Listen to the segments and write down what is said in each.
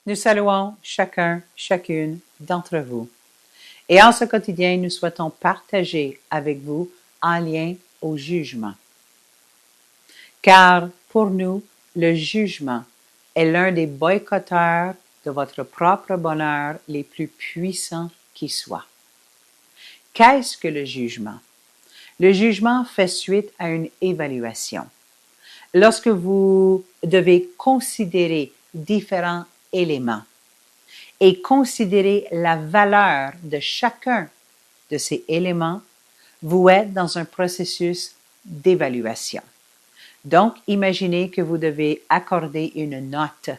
Nous saluons chacun, chacune d'entre vous. Et en ce quotidien, nous souhaitons partager avec vous en lien au jugement. Car pour nous, le jugement est l'un des boycotteurs de votre propre bonheur les plus puissants qui soient. Qu'est-ce que le jugement? Le jugement fait suite à une évaluation. Lorsque vous devez considérer différents éléments et considérer la valeur de chacun de ces éléments, vous êtes dans un processus d'évaluation. Donc, imaginez que vous devez accorder une note.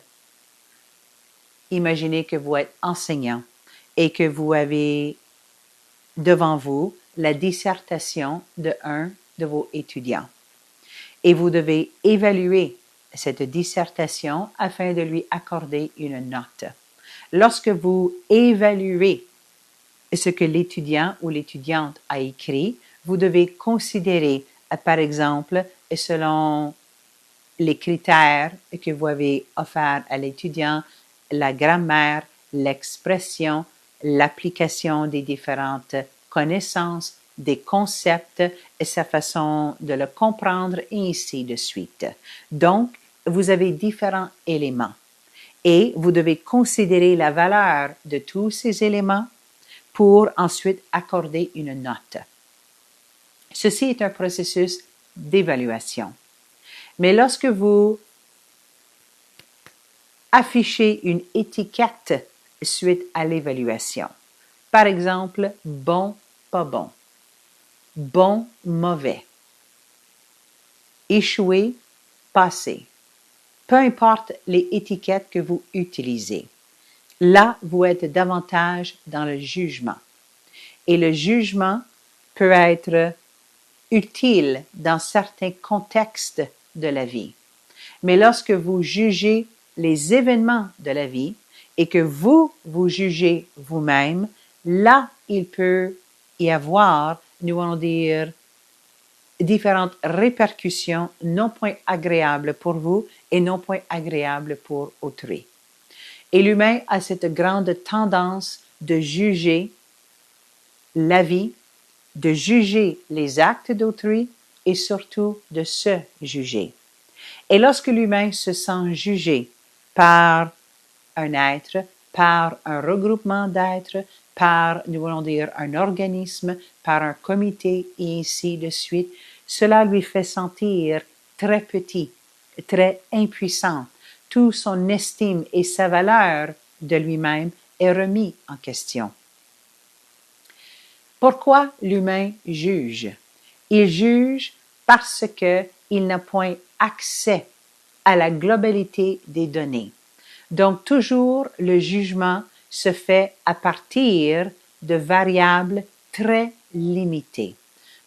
Imaginez que vous êtes enseignant et que vous avez devant vous la dissertation de un de vos étudiants. Et vous devez évaluer cette dissertation afin de lui accorder une note. Lorsque vous évaluez ce que l'étudiant ou l'étudiante a écrit, vous devez considérer, par exemple, selon les critères que vous avez offerts à l'étudiant, la grammaire, l'expression, l'application des différentes connaissances, des concepts et sa façon de le comprendre et ainsi de suite. Donc, vous avez différents éléments et vous devez considérer la valeur de tous ces éléments pour ensuite accorder une note. Ceci est un processus d'évaluation. Mais lorsque vous affichez une étiquette suite à l'évaluation, par exemple, bon, pas bon, bon, mauvais, échoué, passé, peu importe les étiquettes que vous utilisez, là, vous êtes davantage dans le jugement. Et le jugement peut être utile dans certains contextes de la vie. Mais lorsque vous jugez les événements de la vie et que vous jugez vous-même, là, il peut y avoir, nous allons dire, différentes répercussions non point agréables pour vous et non point agréables pour autrui. Et l'humain a cette grande tendance de juger la vie, de juger les actes d'autrui et surtout de se juger. Et lorsque l'humain se sent jugé par un être, par un regroupement d'êtres, par, nous allons dire, un organisme, par un comité et ainsi de suite, cela lui fait sentir très petit, très impuissant. Toute son estime et sa valeur de lui-même est remis en question. Pourquoi l'humain juge? Il juge parce qu'il n'a point accès à la globalité des données. Donc, toujours, le jugement se fait à partir de variables très limitées.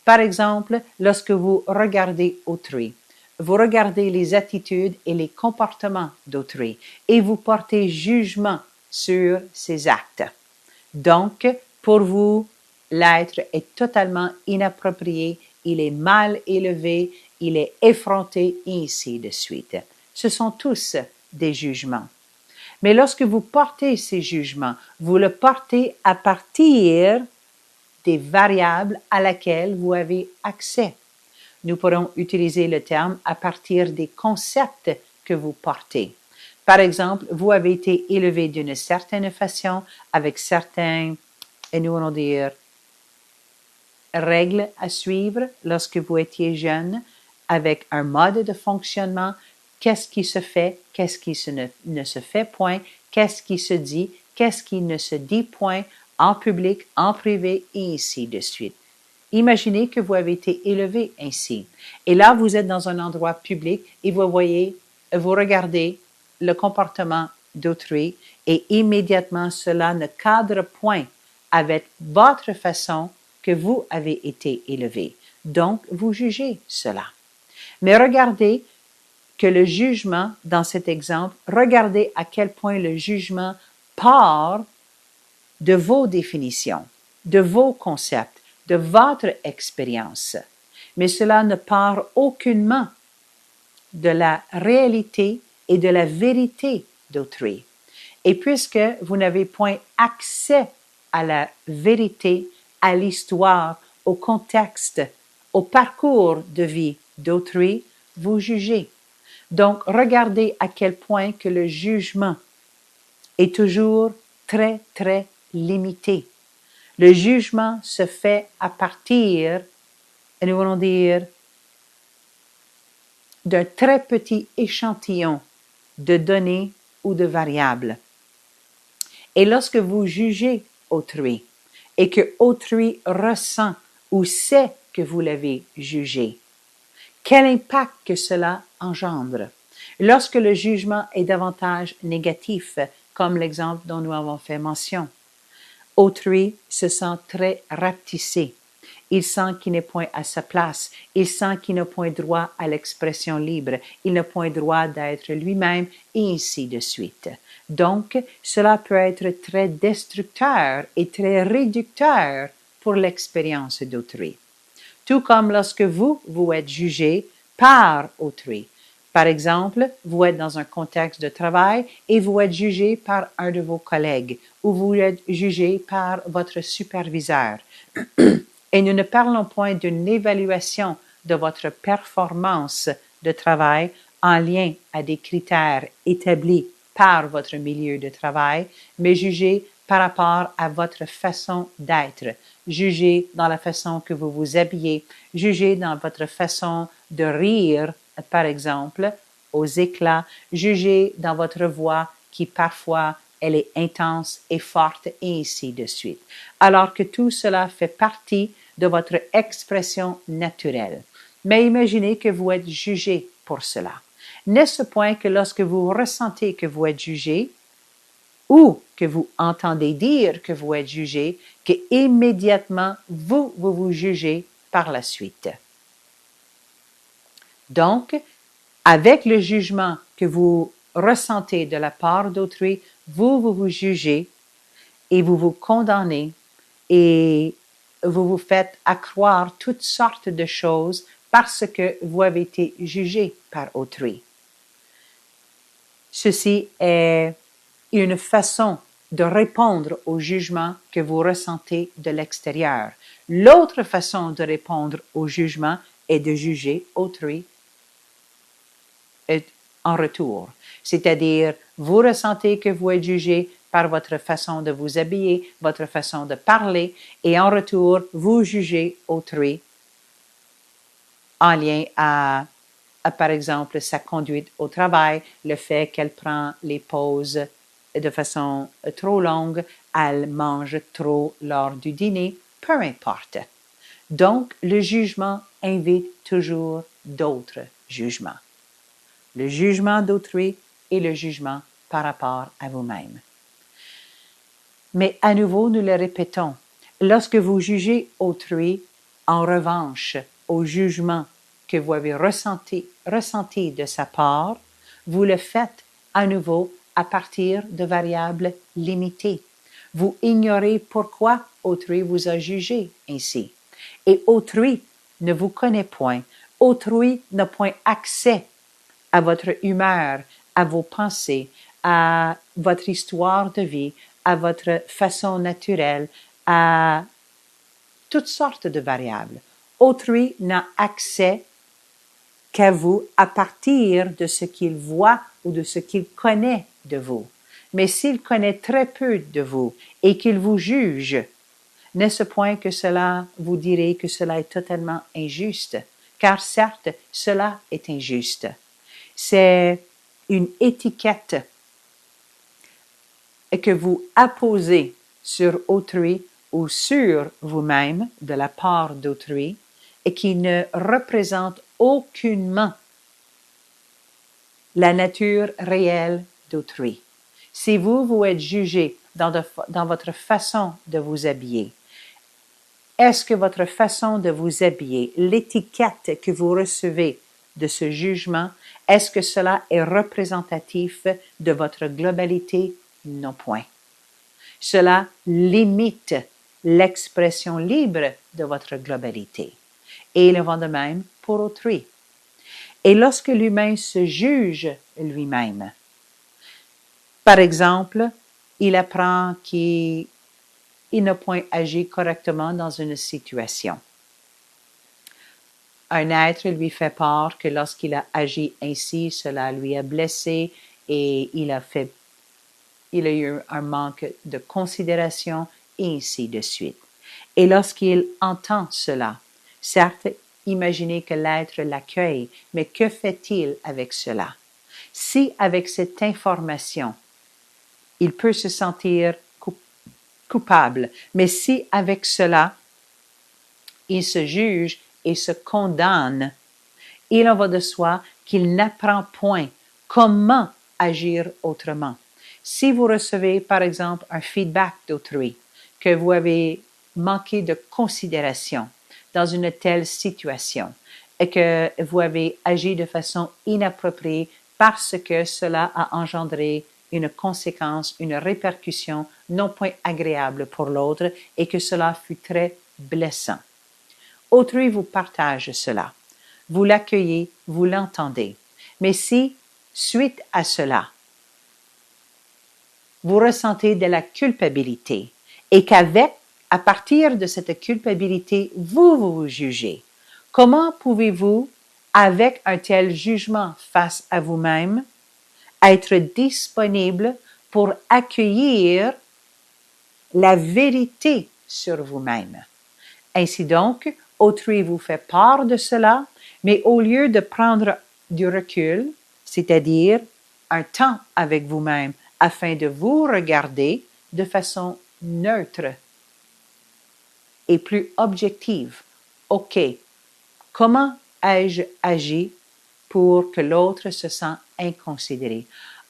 Par exemple, lorsque vous regardez autrui, vous regardez les attitudes et les comportements d'autrui et vous portez jugement sur ces actes. Donc, pour vous, l'être est totalement inapproprié, il est mal élevé, il est effronté, et ainsi de suite. Ce sont tous des jugements. Mais lorsque vous portez ces jugements, vous le portez à partir des variables à laquelle vous avez accès. Nous pourrons utiliser le terme à partir des concepts que vous portez. Par exemple, vous avez été élevé d'une certaine façon avec certains, et nous allons dire, règles à suivre lorsque vous étiez jeune, avec un mode de fonctionnement, qu'est-ce qui se fait, qu'est-ce qui ne se fait point, qu'est-ce qui se dit, qu'est-ce qui ne se dit point, en public, en privé, et ainsi de suite. Imaginez que vous avez été élevé ainsi. Et là, vous êtes dans un endroit public et vous regardez le comportement d'autrui et immédiatement cela ne cadre point avec votre façon que vous avez été élevé. Donc, vous jugez cela. Mais regardez que le jugement, dans cet exemple, regardez à quel point le jugement part de vos définitions, de vos concepts, de votre expérience. Mais cela ne part aucunement de la réalité et de la vérité d'autrui. Et puisque vous n'avez point accès à la vérité, à l'histoire, au contexte, au parcours de vie d'autrui, vous jugez. Donc, regardez à quel point que le jugement est toujours très, très limité. Le jugement se fait à partir, nous allons dire, d'un très petit échantillon de données ou de variables. Et lorsque vous jugez autrui et que autrui ressent ou sait que vous l'avez jugé, quel impact que cela engendre? Lorsque le jugement est davantage négatif, comme l'exemple dont nous avons fait mention, autrui se sent très rapetissé. Il sent qu'il n'est point à sa place. Il sent qu'il n'a point droit à l'expression libre. Il n'a point droit d'être lui-même, et ainsi de suite. Donc, cela peut être très destructeur et très réducteur pour l'expérience d'autrui. Tout comme lorsque vous êtes jugé par autrui. Par exemple, vous êtes dans un contexte de travail et vous êtes jugé par un de vos collègues ou vous êtes jugé par votre superviseur. Et nous ne parlons point d'une évaluation de votre performance de travail en lien à des critères établis par votre milieu de travail, mais jugé par rapport à votre façon d'être, jugé dans la façon que vous vous habillez, jugé dans votre façon de rire, par exemple, aux éclats, jugé dans votre voix qui parfois elle est intense et forte et ainsi de suite. Alors que tout cela fait partie de votre expression naturelle. Mais imaginez que vous êtes jugé pour cela. N'est-ce point que lorsque vous ressentez que vous êtes jugé ou que vous entendez dire que vous êtes jugé, que immédiatement vous jugez par la suite. Donc, avec le jugement que vous ressentez de la part d'autrui, vous jugez et vous vous condamnez et vous vous faites accroire toutes sortes de choses parce que vous avez été jugé par autrui. Ceci est une façon de répondre au jugement que vous ressentez de l'extérieur. L'autre façon de répondre au jugement est de juger autrui en retour. C'est-à-dire, vous ressentez que vous êtes jugé par votre façon de vous habiller, votre façon de parler, et en retour, vous jugez autrui en lien à, par exemple, sa conduite au travail, le fait qu'elle prend les pauses de façon trop longue, elle mange trop lors du dîner, peu importe. Donc, le jugement invite toujours d'autres jugements. Le jugement d'autrui et le jugement par rapport à vous-même. Mais à nouveau, nous le répétons, lorsque vous jugez autrui, en revanche, au jugement que vous avez ressenti de sa part, vous le faites à nouveau à partir de variables limitées. Vous ignorez pourquoi autrui vous a jugé ainsi. Et autrui ne vous connaît point. Autrui n'a point accès à votre humeur, à vos pensées, à votre histoire de vie, à votre façon naturelle, à toutes sortes de variables. Autrui n'a accès qu'à vous à partir de ce qu'il voit ou de ce qu'il connaît de vous. Mais s'il connaît très peu de vous et qu'il vous juge, n'est-ce point que cela vous dirait que cela est totalement injuste? Car certes, cela est injuste. C'est une étiquette que vous apposez sur autrui ou sur vous-même de la part d'autrui et qui ne représente aucunement la nature réelle d'autrui. Si vous êtes jugé dans votre façon de vous habiller, est-ce que votre façon de vous habiller, l'étiquette que vous recevez de ce jugement, est-ce que cela est représentatif de votre globalité? Non point. Cela limite l'expression libre de votre globalité. Et il en va de même pour autrui. Et lorsque l'humain se juge lui-même, Par exemple, il apprend qu'il n'a point agi correctement dans une situation. Un être lui fait part que lorsqu'il a agi ainsi, cela lui a blessé et il a eu un manque de considération et ainsi de suite. Et lorsqu'il entend cela, certes, imaginez que l'être l'accueille, mais que fait-il avec cela? Si avec cette information, il peut se sentir coupable, mais si avec cela, il se juge et se condamne, il en va de soi qu'il n'apprend point comment agir autrement. Si vous recevez, par exemple, un feedback d'autrui, que vous avez manqué de considération dans une telle situation et que vous avez agi de façon inappropriée parce que cela a engendré une conséquence, une répercussion non point agréable pour l'autre et que cela fut très blessant. Autrui vous partage cela. Vous l'accueillez, vous l'entendez. Mais si, suite à cela, vous ressentez de la culpabilité et à partir de cette culpabilité, vous jugez, comment pouvez-vous, avec un tel jugement face à vous-même, être disponible pour accueillir la vérité sur vous-même? Ainsi donc, autrui vous fait part de cela, mais au lieu de prendre du recul, c'est-à-dire un temps avec vous-même, afin de vous regarder de façon neutre et plus objective. OK, comment ai-je agi pour que l'autre se sente inconsidéré?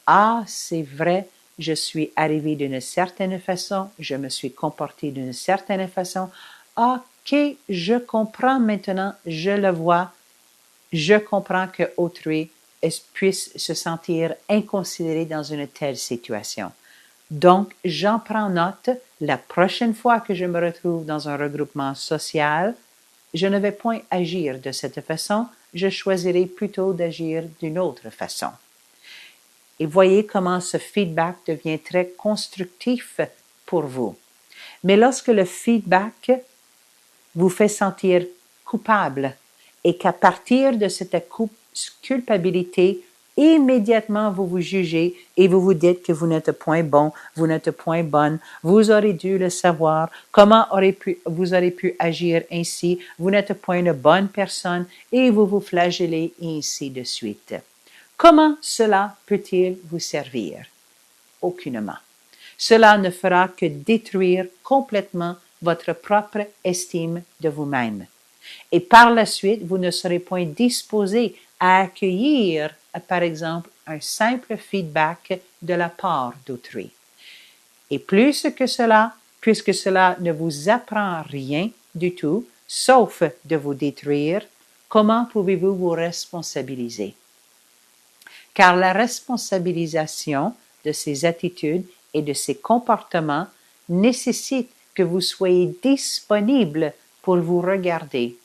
Ah, c'est vrai, je suis arrivé d'une certaine façon, je me suis comporté d'une certaine façon. OK, je comprends maintenant, je le vois, je comprends que autrui puisse se sentir inconsidéré dans une telle situation. Donc, j'en prends note. La prochaine fois que je me retrouve dans un regroupement social, je ne vais point agir de cette façon, je choisirai plutôt d'agir d'une autre façon. Et voyez comment ce feedback devient très constructif pour vous. Mais lorsque le feedback vous fait sentir coupable et qu'à partir de cette culpabilité, immédiatement vous vous jugez et vous vous dites que vous n'êtes point bon, vous n'êtes point bonne, vous aurez dû le savoir, comment vous aurez pu agir ainsi, vous n'êtes point une bonne personne et vous vous flagellez et ainsi de suite. Comment cela peut-il vous servir? Aucunement. Cela ne fera que détruire complètement votre propre estime de vous-même. Et par la suite, vous ne serez point disposé à accueillir, par exemple, un simple feedback de la part d'autrui. Et plus que cela, puisque cela ne vous apprend rien du tout, sauf de vous détruire, comment pouvez-vous vous responsabiliser? Car la responsabilisation de ces attitudes et de ces comportements nécessite que vous soyez disponible pour vous regarder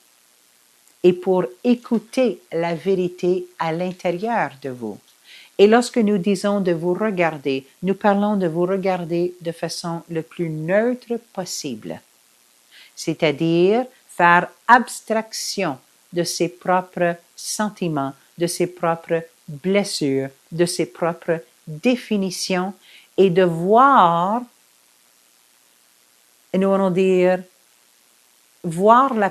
et pour écouter la vérité à l'intérieur de vous. Et lorsque nous disons de vous regarder, nous parlons de vous regarder de façon le plus neutre possible, c'est-à-dire faire abstraction de ses propres sentiments, de ses propres blessures, de ses propres définitions et de voir, nous allons dire, voir la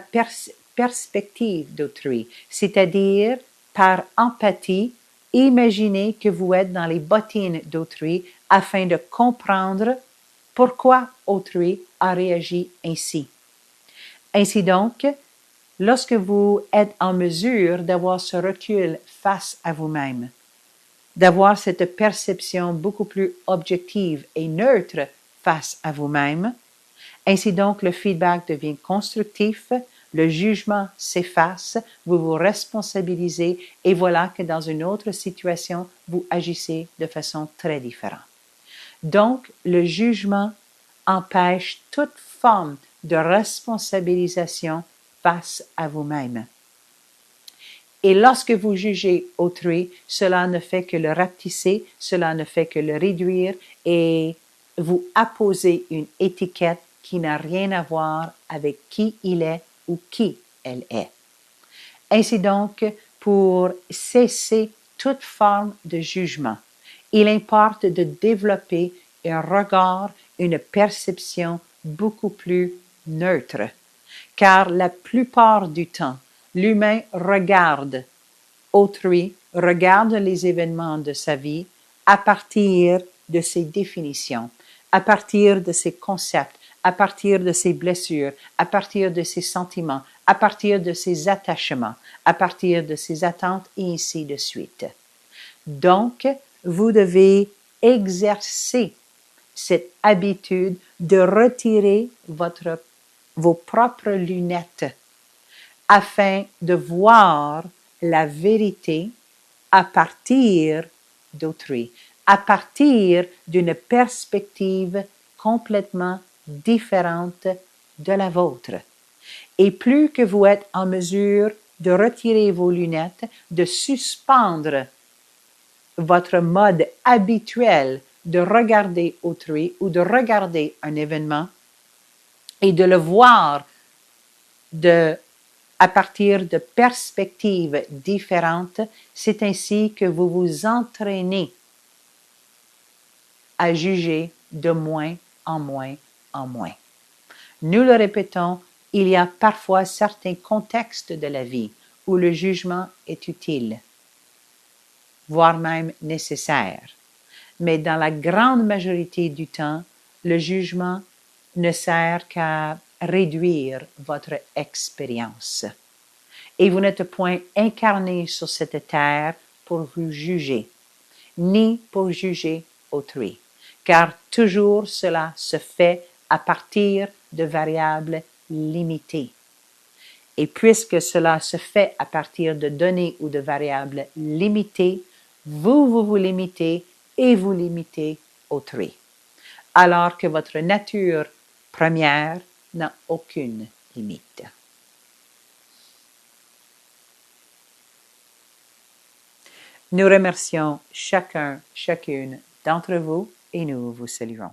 perspective d'autrui, c'est-à-dire par empathie, imaginez que vous êtes dans les bottines d'autrui afin de comprendre pourquoi autrui a réagi ainsi. Ainsi donc, lorsque vous êtes en mesure d'avoir ce recul face à vous-même, d'avoir cette perception beaucoup plus objective et neutre face à vous-même, ainsi donc le feedback devient constructif, le jugement s'efface, vous vous responsabilisez et voilà que dans une autre situation, vous agissez de façon très différente. Donc, le jugement empêche toute forme de responsabilisation face à vous-même. Et lorsque vous jugez autrui, cela ne fait que le rapetisser, cela ne fait que le réduire et vous apposez une étiquette qui n'a rien à voir avec qui il est ou qui elle est. Ainsi donc, pour cesser toute forme de jugement, il importe de développer un regard, une perception beaucoup plus neutre, car la plupart du temps, l'humain regarde autrui, regarde les événements de sa vie à partir de ses définitions, à partir de ses concepts, à partir de ses blessures, à partir de ses sentiments, à partir de ses attachements, à partir de ses attentes et ainsi de suite. Donc, vous devez exercer cette habitude de retirer vos propres lunettes afin de voir la vérité à partir d'autrui, à partir d'une perspective complètement différente de la vôtre. Et plus que vous êtes en mesure de retirer vos lunettes, de suspendre votre mode habituel de regarder autrui ou de regarder un événement et de le voir à partir de perspectives différentes, c'est ainsi que vous vous entraînez à juger de moins en moins en moins. Nous le répétons, il y a parfois certains contextes de la vie où le jugement est utile, voire même nécessaire. Mais dans la grande majorité du temps, le jugement ne sert qu'à réduire votre expérience. Et vous n'êtes point incarné sur cette terre pour vous juger, ni pour juger autrui, car toujours cela se fait à partir de variables limitées. Et puisque cela se fait à partir de données ou de variables limitées, vous limitez et vous limitez autrui, alors que votre nature première n'a aucune limite. Nous remercions chacune d'entre vous et nous vous saluons.